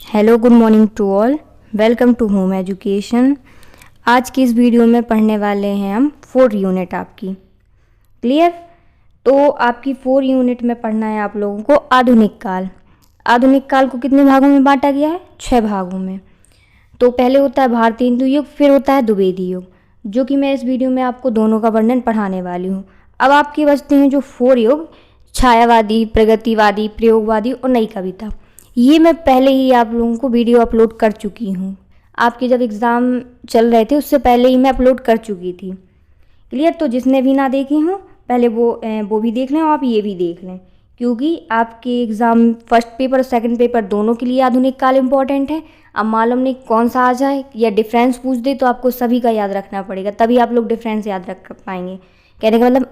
Hello, good morning to all. Welcome to home education. आज की इस वीडियो में पढ़ने वाले हैं हम 4 यूनिट आपकी। क्लियर? तो आपकी 4 यूनिट में पढ़ना है आप लोगों को आधुनिक काल। आधुनिक काल को कितने भागों में बांटा गया है? 6 भागों में। तो पहले होता है भारतीय हिंदू युग, फिर होता है द्विवेदी युग, जो कि मैं इस वीडियो में आपको दोनों का वर्णन पढ़ाने वाली हूँ। अब आपके बचते हैं जो 4 युग, छायावादी, प्रगतिवादी, प्रयोगवादी और नई कविता। ये मैं पहले ही आप लोगों को वीडियो अपलोड कर चुकी हूँ। आपके जब एग्ज़ाम चल रहे थे उससे पहले ही मैं अपलोड कर चुकी थी। क्लियर? तो जिसने भी ना देखे हों पहले वो भी देख लें और आप ये भी देख लें, क्योंकि आपके एग्ज़ाम फर्स्ट पेपर और सेकंड पेपर दोनों के लिए आधुनिक काल इम्पॉर्टेंट है। अब मालूम नहीं कौन सा आ जाए या डिफरेंस पूछ दे, तो आपको सभी का याद रखना पड़ेगा, तभी आप लोग डिफरेंस याद रख पाएंगे। कहने का मतलब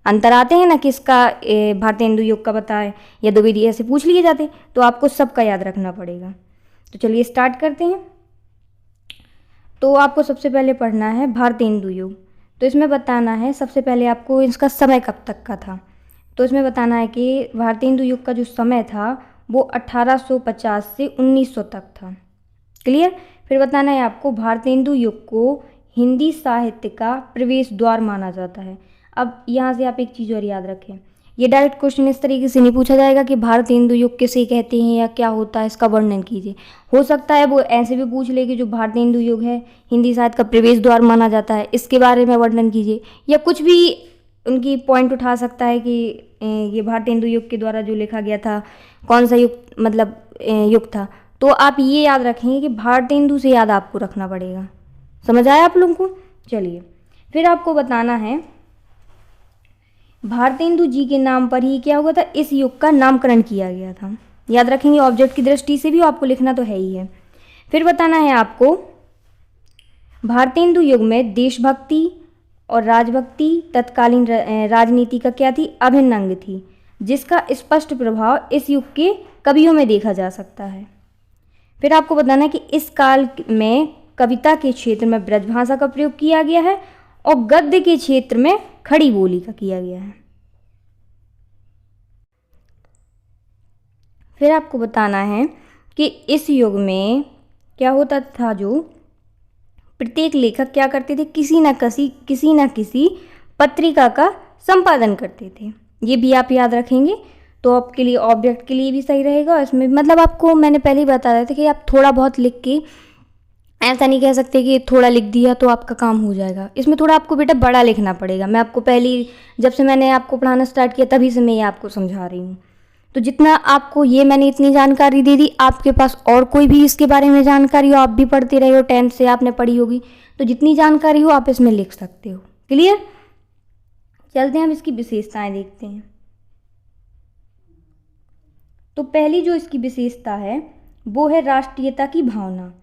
अंतर आते हैं ना, किसका भारतीय हिंदू युग का बताएं या द्विवेदी, ऐसे पूछ लिए जाते, तो आपको सबका याद रखना पड़ेगा। तो चलिए स्टार्ट करते हैं। तो आपको सबसे पहले पढ़ना है भारतीय हिंदू युग। तो इसमें बताना है सबसे पहले आपको इसका समय कब तक का था। तो इसमें बताना है कि भारतीय हिंदू युग का जो समय था वो 1850 से 1900 तक था। क्लियर? फिर बताना है आपको भारतीय हिंदू युग को हिंदी साहित्य का प्रवेश द्वार माना जाता है। अब यहाँ से आप एक चीज़ और याद रखें, ये डायरेक्ट क्वेश्चन इस तरीके से नहीं पूछा जाएगा कि भारतीय हिंदू युग किसे कहते हैं या क्या होता है, इसका वर्णन कीजिए। हो सकता है वो ऐसे भी पूछ ले कि जो भारतीय हिंदू युग है हिंदी साहित्य का प्रवेश द्वार माना जाता है, इसके बारे में वर्णन कीजिए, या कुछ भी उनकी पॉइंट उठा सकता है कि ये भारतीय हिंदू युग के द्वारा जो लिखा गया था कौन सा युग, मतलब युग था। तो आप ये याद रखेंगे कि भारतीय हिंदू से याद आपको रखना पड़ेगा। समझ आया आप लोगों को? चलिए फिर आपको बताना है भारतीय हिंदू जी के नाम पर ही क्या हुआ था, इस युग का नामकरण किया गया था। याद रखेंगे, ऑब्जेक्ट की दृष्टि से भी आपको लिखना तो है ही है। फिर बताना है आपको भारतीय हिंदू युग में देशभक्ति और राजभक्ति तत्कालीन राजनीति का क्या थी, अभिन्न अंग थी, जिसका स्पष्ट प्रभाव इस युग के कवियों में देखा जा सकता है। फिर आपको बताना है कि इस काल में कविता के क्षेत्र में ब्रजभाषा का प्रयोग किया गया है और गद्य के क्षेत्र में खड़ी बोली का किया गया है। फिर आपको बताना है कि इस युग में क्या होता था, जो प्रत्येक लेखक क्या करते थे, किसी न किसी पत्रिका का संपादन करते थे। ये भी आप याद रखेंगे तो आपके लिए ऑब्जेक्ट के लिए भी सही रहेगा। इसमें मतलब आपको मैंने पहले ही बताया था कि आप थोड़ा बहुत लिख के, ऐसा नहीं कह सकते कि थोड़ा लिख दिया तो आपका काम हो जाएगा। इसमें थोड़ा आपको बेटा बड़ा लिखना पड़ेगा। मैं आपको पहली जब से मैंने आपको पढ़ाना स्टार्ट किया तभी से मैं ये आपको समझा रही हूँ। तो जितना आपको ये मैंने इतनी जानकारी दे दी, आपके पास और कोई भी इसके बारे में जानकारी हो, आप भी पढ़ते रहे हो, 10th से आपने पढ़ी होगी, तो जितनी जानकारी हो आप इसमें लिख सकते हो। क्लियर? चलते हैं हम इसकी विशेषताएं देखते हैं। तो पहली जो इसकी विशेषता है वो है राष्ट्रीयता की भावना।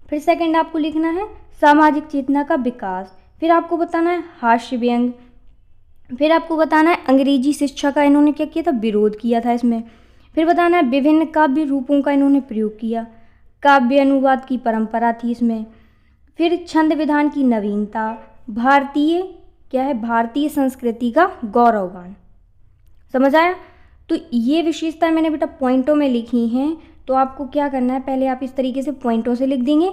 फिर सेकंड आपको लिखना है सामाजिक चेतना का विकास। फिर आपको बताना है हास्य व्यंग। फिर आपको बताना है अंग्रेजी शिक्षा का इन्होंने क्या किया था, विरोध किया था इसमें। फिर बताना है विभिन्न काव्य रूपों का इन्होंने प्रयोग किया, काव्य अनुवाद की परंपरा थी इसमें। फिर छंद विधान की नवीनता, भारतीय संस्कृति का गौरवगान। समझ आया? तो ये विशेषताएं मैंने बेटा पॉइंटों में लिखी हैं। तो आपको क्या करना है, पहले आप इस तरीके से पॉइंटों से लिख देंगे,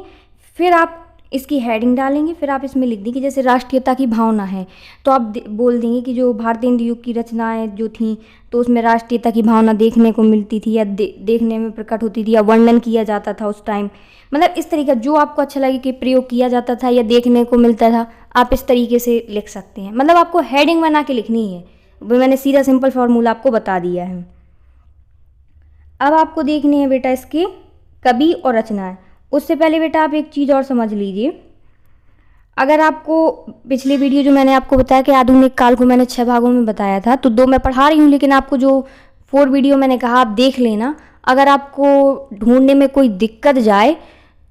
फिर आप इसकी हेडिंग डालेंगे, फिर आप इसमें लिख देंगे जैसे राष्ट्रीयता की भावना है तो आप बोल देंगे कि जो भारतीय हिंदू युग की रचनाएं जो थी तो उसमें राष्ट्रीयता की भावना देखने को मिलती थी या देखने में प्रकट होती थी या वर्णन किया जाता था उस टाइम। मतलब इस तरीके जो आपको अच्छा लगे कि प्रयोग किया जाता था या देखने को मिलता था, आप इस तरीके से लिख सकते हैं। मतलब आपको हेडिंग बना के लिखनी है, वो मैंने सीधा सिंपल फार्मूला आपको बता दिया है। अब आपको देखनी है बेटा इसके कवि और रचनाएं। उससे पहले बेटा आप एक चीज़ और समझ लीजिए। अगर आपको पिछली वीडियो जो मैंने आपको बताया कि आधुनिक काल को मैंने 6 भागों में बताया था, तो 2 मैं पढ़ा रही हूँ, लेकिन आपको जो 4 वीडियो मैंने कहा आप देख लेना। अगर आपको ढूंढने में कोई दिक्कत जाए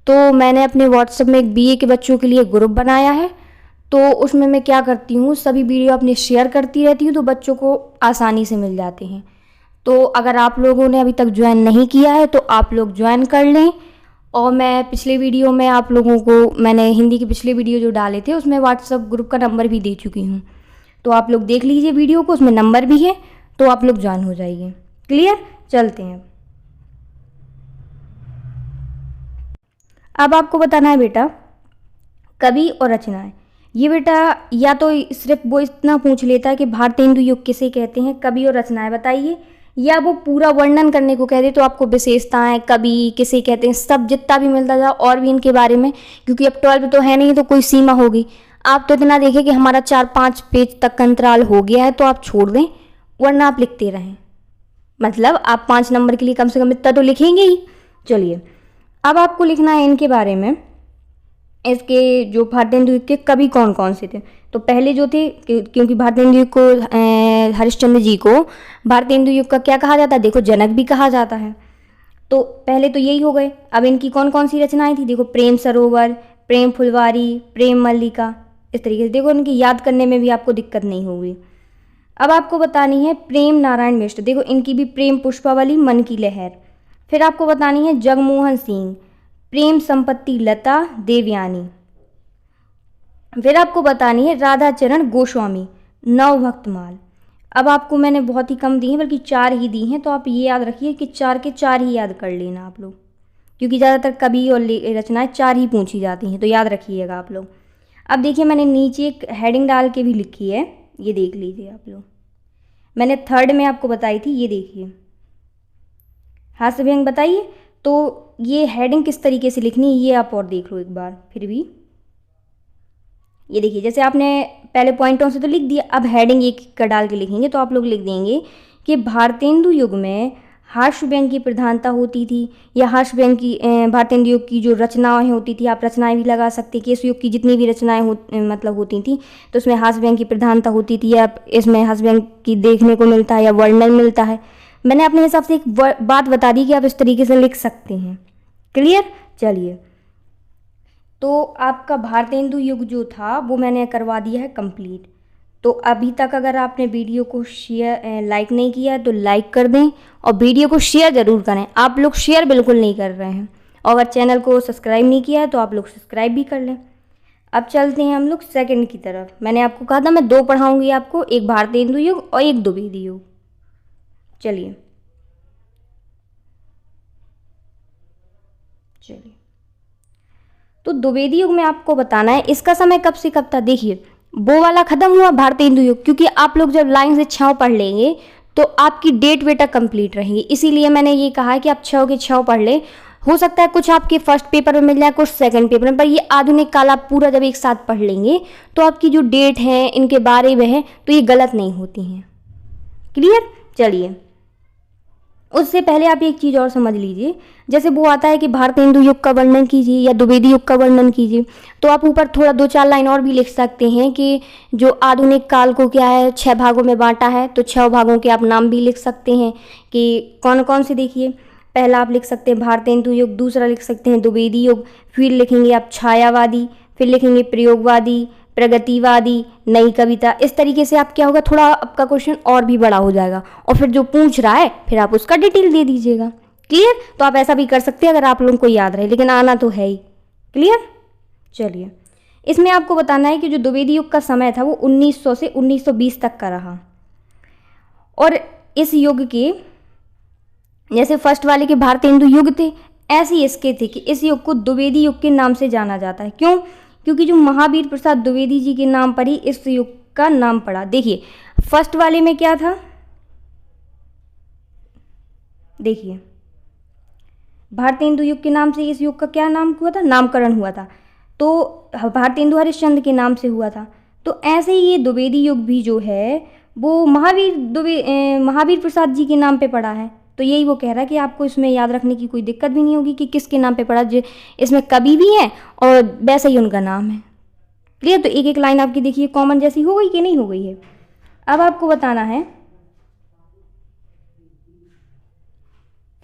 तो मैंने अपने व्हाट्सएप में एक BA के बच्चों के लिए ग्रुप बनाया है, तो उसमें मैं क्या करती हूँ, सभी वीडियो अपने शेयर करती रहती हूँ, तो बच्चों को आसानी से मिल जाते हैं। तो अगर आप लोगों ने अभी तक ज्वाइन नहीं किया है तो आप लोग ज्वाइन कर लें। और मैं पिछले वीडियो में आप लोगों को मैंने हिंदी के पिछले वीडियो जो डाले थे उसमें व्हाट्सएप ग्रुप का नंबर भी दे चुकी हूँ, तो आप लोग देख लीजिए वीडियो को, उसमें नंबर भी है, तो आप लोग ज्वाइन हो जाइए। क्लियर? चलते हैं। अब आपको बताना है बेटा कवि और रचनाएं। ये बेटा या तो सिर्फ वो इतना पूछ लेता है कि भारतेंदु युग किसे कहते हैं, कवि और रचनाएं बताइए, या वो पूरा वर्णन करने को कह दे तो आपको विशेषताएं, कवि किसे कहते हैं, सब जितना भी मिलता था और भी इनके बारे में, क्योंकि अब 12 तो है नहीं तो कोई सीमा होगी। आप तो इतना देखें कि हमारा 4-5 पेज तक का अंतराल हो गया है तो आप छोड़ दें, वरना आप लिखते रहें। मतलब आप 5 नंबर के लिए कम से कम इतना तो लिखेंगे ही। चलिए अब आपको लिखना है इनके बारे में, इसके जो भारतेंदु युग के कवि कौन कौन से थे। तो पहले जो थे, क्योंकि भारतेंदु युग को हरिश्चंद्र जी को भारतेंदु युग का क्या कहा जाता है, देखो जनक भी कहा जाता है। तो पहले तो यही हो गए। अब इनकी कौन कौन सी रचनाएं थी, देखो प्रेम सरोवर, प्रेम फुलवारी, प्रेम मल्लिका, इस तरीके से देखो इनकी याद करने में भी आपको दिक्कत नहीं होगी। अब आपको बतानी है प्रेम नारायण मिश्र, देखो इनकी भी प्रेम पुष्पावली, मन की लहर। फिर आपको बतानी है जगमोहन सिंह, प्रेम संपत्ति लता देवयानी। फिर आपको बतानी है राधा चरण गोस्वामी, नवभक्तमाल। अब आपको मैंने बहुत ही कम दी हैं, बल्कि 4 ही दी हैं, तो आप ये याद रखिए कि 4 के 4 ही याद कर लेना आप लोग, क्योंकि ज़्यादातर कवि और रचनाएं 4 ही पूछी जाती हैं, तो याद रखिएगा आप लोग। अब देखिए मैंने नीचे एक हेडिंग डाल के भी लिखी है, ये देख लीजिए आप लोग। मैंने 3rd में आपको बताई थी, ये देखिए हास्य व्यंग बताइए। तो ये हेडिंग किस तरीके से लिखनी है ये आप और देख लो एक बार फिर भी। ये देखिए जैसे आपने पहले पॉइंटों से तो लिख दिया, अब हेडिंग एक का डाल के लिखेंगे। तो आप लोग लिख देंगे कि भारतेंदु युग में हास्य व्यंग की प्रधानता होती थी, या हास्य व्यंग की भारतेंदु युग की जो रचनाएं होती थी, आप रचनाएं भी लगा सकते कि इस युग की जितनी भी रचनाएं मतलब होती थी तो उसमें हास्य व्यंग की प्रधानता होती थी, या इसमें हास्य व्यंग की देखने को मिलता है या वर्णन मिलता है। मैंने अपने हिसाब से एक बात बता दी कि आप इस तरीके से लिख सकते हैं। क्लियर। चलिए तो आपका भारतेंदु युग जो था वो मैंने करवा दिया है कंप्लीट। तो अभी तक अगर आपने वीडियो को शेयर लाइक नहीं किया है तो लाइक कर दें, और वीडियो को शेयर ज़रूर करें। आप लोग शेयर बिल्कुल नहीं कर रहे हैं, और अगर चैनल को सब्सक्राइब नहीं किया है तो आप लोग सब्सक्राइब भी कर लें। अब चलते हैं हम लोग सेकंड की तरफ। मैंने आपको कहा था मैं 2 पढ़ाऊँगी आपको, एक भारतेंदु युग और एक द्विवेदी युग। चलिए तो द्विवेदी युग में आपको बताना है इसका समय कब से कब था। देखिए वो वाला खत्म हुआ भारतेंदु युग, क्योंकि आप लोग जब लाइन से 6 पढ़ लेंगे तो आपकी डेट बेटा कंप्लीट रहेंगी। इसीलिए मैंने ये कहा है कि आप 6 के 6 पढ़ लें। हो सकता है कुछ आपके फर्स्ट पेपर में मिल जाए, कुछ सेकंड पेपर में, पर ये आधुनिक काल आप पूरा जब एक साथ पढ़ लेंगे तो आपकी जो डेट है इनके बारे में है तो ये गलत नहीं होती हैं। क्लियर। चलिए उससे पहले आप एक चीज़ और समझ लीजिए, जैसे वो आता है कि भारतेंदु युग का वर्णन कीजिए या द्विवेदी युग का वर्णन कीजिए, तो आप ऊपर थोड़ा 2-4 लाइन और भी लिख सकते हैं कि जो आधुनिक काल को क्या है 6 भागों में बांटा है, तो 6 भागों के आप नाम भी लिख सकते हैं कि कौन कौन से। देखिए पहला आप लिख सकते हैं भारतेंदु युग, दूसरा लिख सकते हैं द्विवेदी युग, फिर लिखेंगे आप छायावादी, फिर लिखेंगे प्रयोगवादी, प्रगतिवादी, नई कविता। इस तरीके से आप क्या होगा, थोड़ा आपका क्वेश्चन और भी बड़ा हो जाएगा, और फिर जो पूछ रहा है फिर आप उसका डिटेल दे दीजिएगा। क्लियर। तो आप ऐसा भी कर सकते हैं अगर आप लोगों को याद रहे, लेकिन आना तो है ही। क्लियर। चलिए इसमें आपको बताना है कि जो द्विवेदी युग का समय था वो 1900 से 1920 तक का रहा, और इस युग के जैसे फर्स्ट वाले के भारतेंदु युग थे, ऐसे ही इसके थे कि इस युग को द्विवेदी युग के नाम से जाना जाता है। क्यों? क्योंकि जो महावीर प्रसाद द्विवेदी जी के नाम पर ही इस युग का नाम पड़ा। देखिए फर्स्ट वाले में क्या था, देखिए भारतेंदु युग के नाम से इस युग का क्या नाम हुआ था, नामकरण हुआ था, तो भारतेंदु हरिश्चंद्र के नाम से हुआ था। तो ऐसे ही ये द्विवेदी युग भी जो है वो महावीर प्रसाद जी के नाम पे पड़ा है। तो यही वो कह रहा है कि आपको इसमें याद रखने की कोई दिक्कत भी नहीं होगी कि किसके नाम पे पड़ा, जो इसमें कवि भी है और वैसे ही उनका नाम है। क्लियर। तो एक एक लाइन आपकी देखिए कॉमन जैसी हो गई कि नहीं हो गई है। अब आपको बताना है,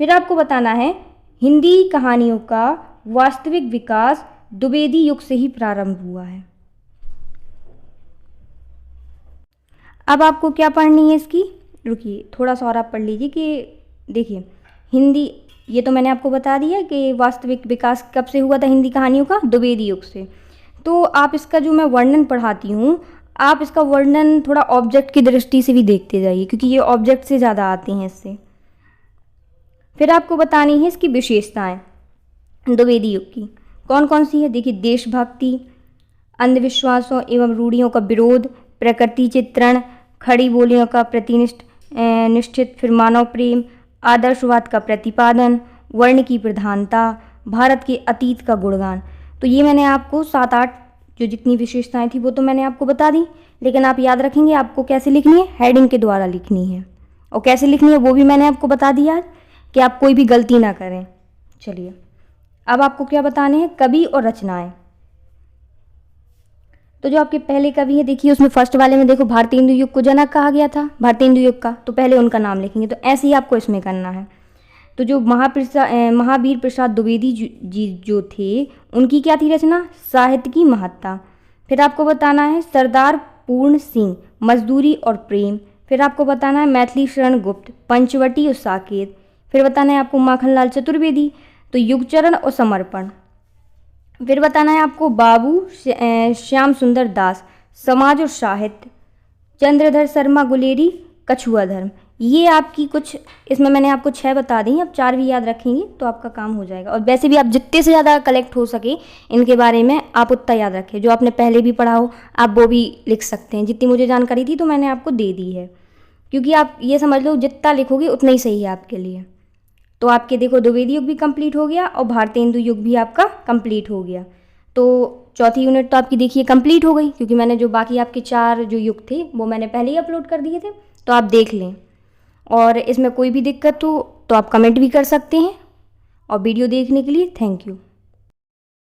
फिर आपको बताना है हिंदी कहानियों का वास्तविक विकास द्विवेदी युग से ही प्रारंभ हुआ है। अब आपको क्या पढ़नी है इसकी, रुकिए थोड़ा सा और आप पढ़ लीजिए कि देखिए हिंदी, ये तो मैंने आपको बता दिया कि वास्तविक विकास कब से हुआ था हिंदी कहानियों का, द्विवेदी युग से। तो आप इसका जो मैं वर्णन पढ़ाती हूँ, आप इसका वर्णन थोड़ा ऑब्जेक्ट की दृष्टि से भी देखते जाइए, क्योंकि ये ऑब्जेक्ट से ज़्यादा आते हैं इससे। फिर आपको बतानी है इसकी विशेषताएं द्विवेदी युग की। कौन कौन सी है देखिए, देशभक्ति, अंधविश्वासों एवं रूढ़ियों का विरोध, प्रकृति चित्रण, खड़ी बोलियों का प्रतिनिष्ठ निश्चित, फिर मानव प्रेम, आदर्शवाद का प्रतिपादन, वर्ण की प्रधानता, भारत के अतीत का गुणगान। तो ये मैंने आपको 7-8 जो जितनी विशेषताएं थी वो तो मैंने आपको बता दी, लेकिन आप याद रखेंगे आपको कैसे लिखनी है, हेडिंग के द्वारा लिखनी है। और कैसे लिखनी है वो भी मैंने आपको बता दिया कि आप कोई भी गलती ना करें। चलिए अब आपको क्या बताने हैं, कवि और रचनाएं। तो जो आपके पहले कवि है देखिए, उसमें फर्स्ट वाले में देखो भारतेंदु युग को जनक कहा गया था, भारतेंदु युग का, तो पहले उनका नाम लिखेंगे। तो ऐसे ही आपको इसमें करना है। तो जो महावीर प्रसाद द्विवेदी जी जो थे, उनकी क्या थी रचना, साहित्य की महत्ता। फिर आपको बताना है सरदार पूर्ण सिंह, मजदूरी और प्रेम। फिर आपको बताना है मैथिली शरण गुप्त, पंचवटी और साकेत। फिर बताना है आपको माखनलाल चतुर्वेदी, तो युगचरण और समर्पण। फिर बताना है आपको बाबू श्याम सुंदर दास, समाज और साहित्य। चंद्रधर शर्मा गुलेरी, कछुआ धर्म। ये आपकी कुछ, इसमें मैंने आपको 6 बता दी, अब 4 भी याद रखेंगे तो आपका काम हो जाएगा। और वैसे भी आप जितने से ज़्यादा कलेक्ट हो सके इनके बारे में आप उतना याद रखें। जो आपने पहले भी पढ़ा हो आप वो भी लिख सकते हैं। जितनी मुझे जानकारी थी तो मैंने आपको दे दी है, क्योंकि आप ये समझ लो जितना लिखोगे उतना ही सही है आपके लिए। तो आपके देखो द्विवेदी युग भी कंप्लीट हो गया और भारतेंदु युग भी आपका कंप्लीट हो गया। तो चौथी यूनिट तो आपकी देखिए कंप्लीट हो गई, क्योंकि मैंने जो बाकी आपके 4 जो युग थे वो मैंने पहले ही अपलोड कर दिए थे, तो आप देख लें। और इसमें कोई भी दिक्कत हो तो आप कमेंट भी कर सकते हैं। और वीडियो देखने के लिए थैंक यू।